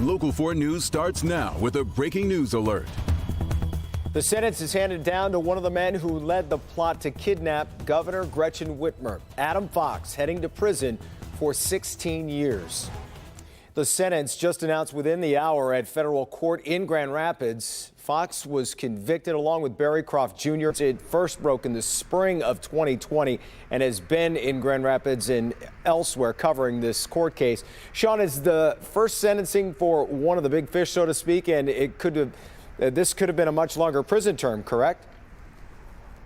Local 4 News starts now with a breaking news alert. The sentence is handed down to one of the men who led the plot to kidnap Governor Gretchen Whitmer. Adam Fox heading to prison for 16 years. The sentence just announced within the hour at federal court in Grand Rapids. Fox was convicted along with Barry Croft Jr. It first broke in the spring of 2020 and has been in Grand Rapids and elsewhere covering this court case. Sean, is the first sentencing for one of the big fish, so to speak, and this could have been a much longer prison term, correct?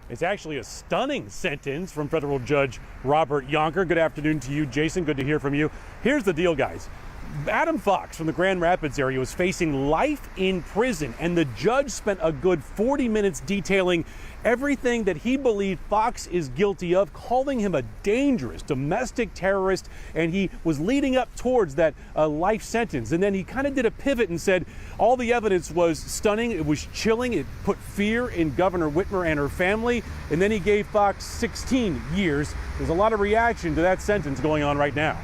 It's actually a stunning sentence from federal judge Robert Yonker. Good afternoon to you, Jason. Good to hear from you. Here's the deal, guys. Adam Fox from the Grand Rapids area was facing life in prison, and the judge spent a good 40 minutes detailing everything that he believed Fox is guilty of, calling him a dangerous domestic terrorist, and he was leading up towards that life sentence. And then he kind of did a pivot and said all the evidence was stunning, it was chilling, it put fear in Governor Whitmer and her family, and then he gave Fox 16 years. There's a lot of reaction to that sentence going on right now.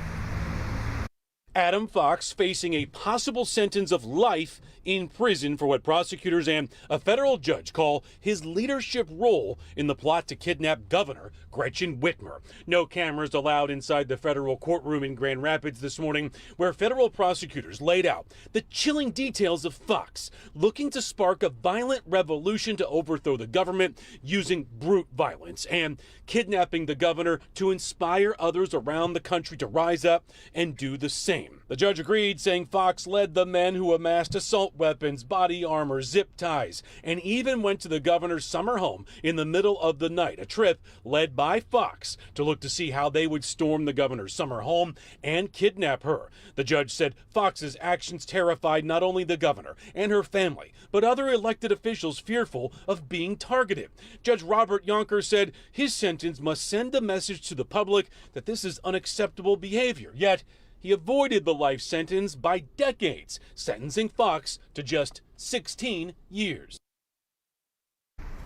Adam Fox facing a possible sentence of life in prison for what prosecutors and a federal judge call his leadership role in the plot to kidnap Governor Gretchen Whitmer. No cameras allowed inside the federal courtroom in Grand Rapids this morning, where federal prosecutors laid out the chilling details of Fox looking to spark a violent revolution to overthrow the government using brute violence and kidnapping the governor to inspire others around the country to rise up and do the same. The judge agreed, saying Fox led the men who amassed assault weapons, body armor, zip ties, and even went to the governor's summer home in the middle of the night, a trip led by Fox to look to see how they would storm the governor's summer home and kidnap her. The judge said Fox's actions terrified not only the governor and her family, but other elected officials fearful of being targeted. Judge Robert Yonker said his sentence must send a message to the public that this is unacceptable behavior, yet he avoided the life sentence by decades, sentencing Fox to just 16 years.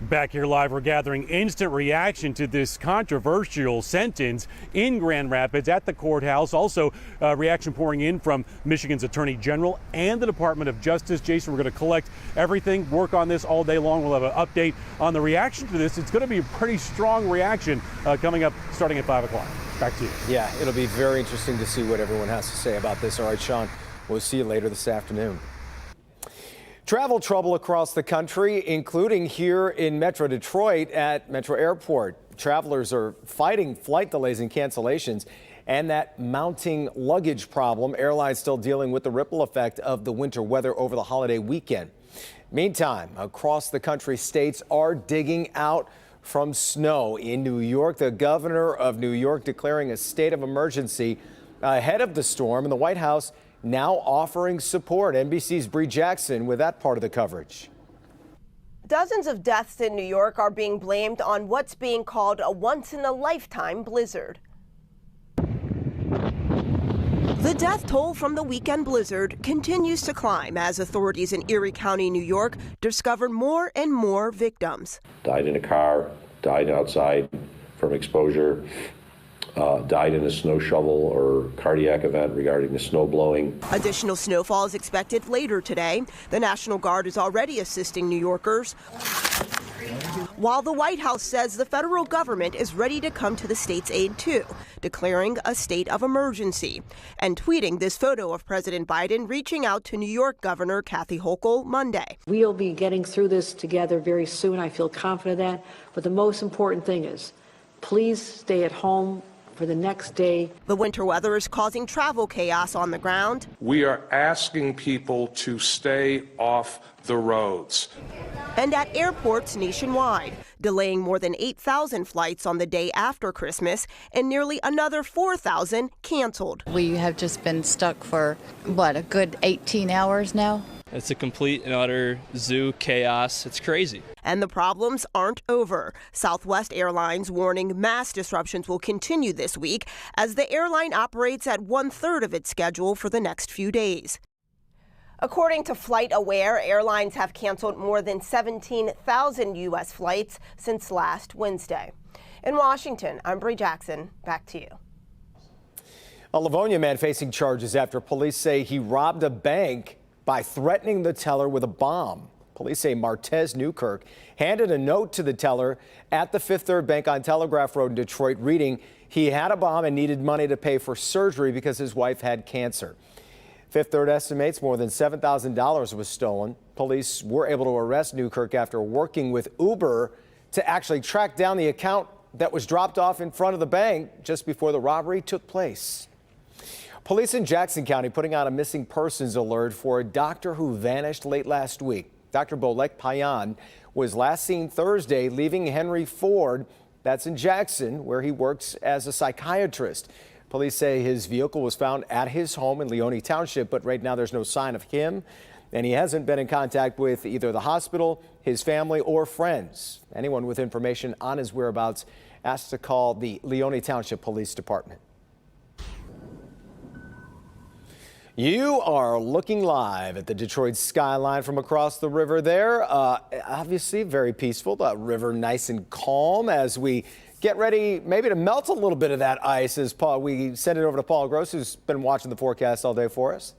Back here live, we're gathering instant reaction to this controversial sentence in Grand Rapids at the courthouse. Also, reaction pouring in from Michigan's Attorney General and the Department of Justice. Jason, we're going to collect everything, work on this all day long. We'll have an update on the reaction to this. It's going to be a pretty strong reaction coming up starting at 5 o'clock. Back to you. Yeah, it'll be very interesting to see what everyone has to say about this. All right, Sean, we'll see you later this afternoon. Travel trouble across the country, including here in Metro Detroit at Metro Airport. Travelers are fighting flight delays and cancellations and that mounting luggage problem. Airlines still dealing with the ripple effect of the winter weather over the holiday weekend. Meantime, across the country, states are digging out from snow. In New York, the governor of New York declaring a state of emergency ahead of the storm, and the White House now offering support. NBC's Bree Jackson with that part of the coverage. Dozens of deaths in New York are being blamed on what's being called a once-in-a-lifetime blizzard. The death toll from the weekend blizzard continues to climb as authorities in Erie County, New York, discover more and more victims. Died in a car, died outside from exposure, died in a snow shovel or cardiac event regarding the snow blowing. Additional snowfall is expected later today. The National Guard is already assisting New Yorkers, while the White House says the federal government is ready to come to the state's aid too, declaring a state of emergency and tweeting this photo of President Biden reaching out to New York Governor Kathy Hochul Monday. We'll be getting through this together very soon. I feel confident of that. But the most important thing is, please stay at home for the next day. The winter weather is causing travel chaos on the ground. We are asking people to stay off the roads. And at airports nationwide, delaying more than 8,000 flights on the day after Christmas and nearly another 4,000 canceled. We have just been stuck for, a good 18 hours now? It's a complete and utter zoo chaos. It's crazy. And the problems aren't over. Southwest Airlines warning mass disruptions will continue this week as the airline operates at 1/3 of its schedule for the next few days. According to FlightAware, airlines have canceled more than 17,000 U.S. flights since last Wednesday. In Washington, I'm Bree Jackson. Back to you. A Livonia man facing charges after police say he robbed a bank by threatening the teller with a bomb. Police say Martez Newkirk handed a note to the teller at the Fifth Third Bank on Telegraph Road in Detroit reading he had a bomb and needed money to pay for surgery because his wife had cancer. Fifth Third estimates more than $7,000 was stolen. Police were able to arrest Newkirk after working with Uber to actually track down the account that was dropped off in front of the bank just before the robbery took place. Police in Jackson County putting out a missing persons alert for a doctor who vanished late last week. Dr. Bolek Payan was last seen Thursday leaving Henry Ford, that's in Jackson, where he works as a psychiatrist. Police say his vehicle was found at his home in Leone Township, but right now there's no sign of him, and he hasn't been in contact with either the hospital, his family, or friends. Anyone with information on his whereabouts asked to call the Leone Township Police Department. You are looking live at the Detroit skyline from across the river there. Obviously very peaceful, the river nice and calm as we get ready maybe to melt a little bit of that ice as we send it over to Paul Gross, who's been watching the forecast all day for us.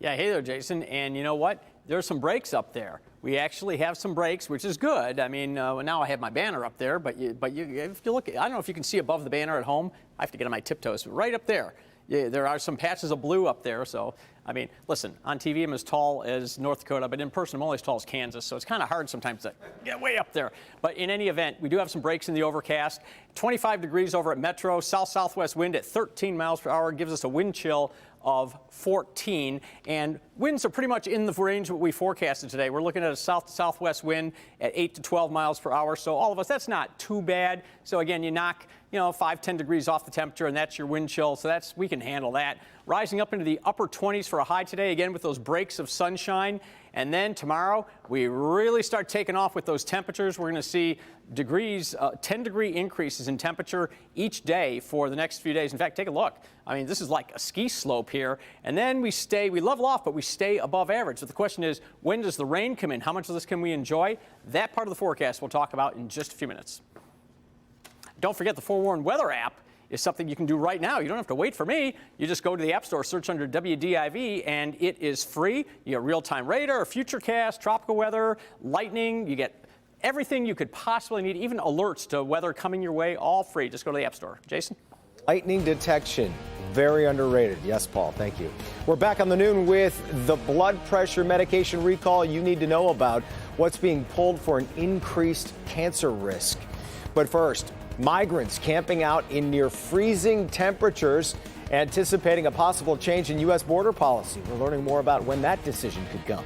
Yeah, hey there, Jason. And you know what? There's some breaks up there. We actually have some breaks, which is good. I mean, now I have my banner up there, but if you look, I don't know if you can see above the banner at home. I have to get on my tiptoes, but right up there. Yeah, there are some patches of blue up there. So, I mean, listen, on TV I'm as tall as North Dakota, but in person I'm only as tall as Kansas. So it's kind of hard sometimes to get way up there. But in any event, we do have some breaks in the overcast. 25 degrees over at Metro. South-southwest wind at 13 miles per hour gives us a wind chill of 14, and winds are pretty much in the range what we forecasted today. We're looking at a south-southwest wind at 8 to 12 miles per hour. So all of us, that's not too bad. So again, you knock 5-10 degrees off the temperature, and that's your wind chill. So we can handle that. Rising up into the upper 20s for a high today, again with those breaks of sunshine. And then tomorrow, we really start taking off with those temperatures. We're going to see 10-degree increases in temperature each day for the next few days. In fact, take a look. I mean, this is like a ski slope here. And then we level off, but we stay above average. So the question is, when does the rain come in? How much of this can we enjoy? That part of the forecast we'll talk about in just a few minutes. Don't forget the Forewarned Weather app is something you can do right now. You don't have to wait for me. You just go to the App Store, search under WDIV, and it is free. You get real-time radar, futurecast, tropical weather, lightning. You get everything you could possibly need, even alerts to weather coming your way, all free. Just go to the App Store. Jason? Lightning detection, very underrated. Yes, Paul, thank you. We're back on the noon with the blood pressure medication recall you need to know about, what's being pulled for an increased cancer risk. But first, migrants camping out in near freezing temperatures, anticipating a possible change in U.S. border policy. We're learning more about when that decision could come.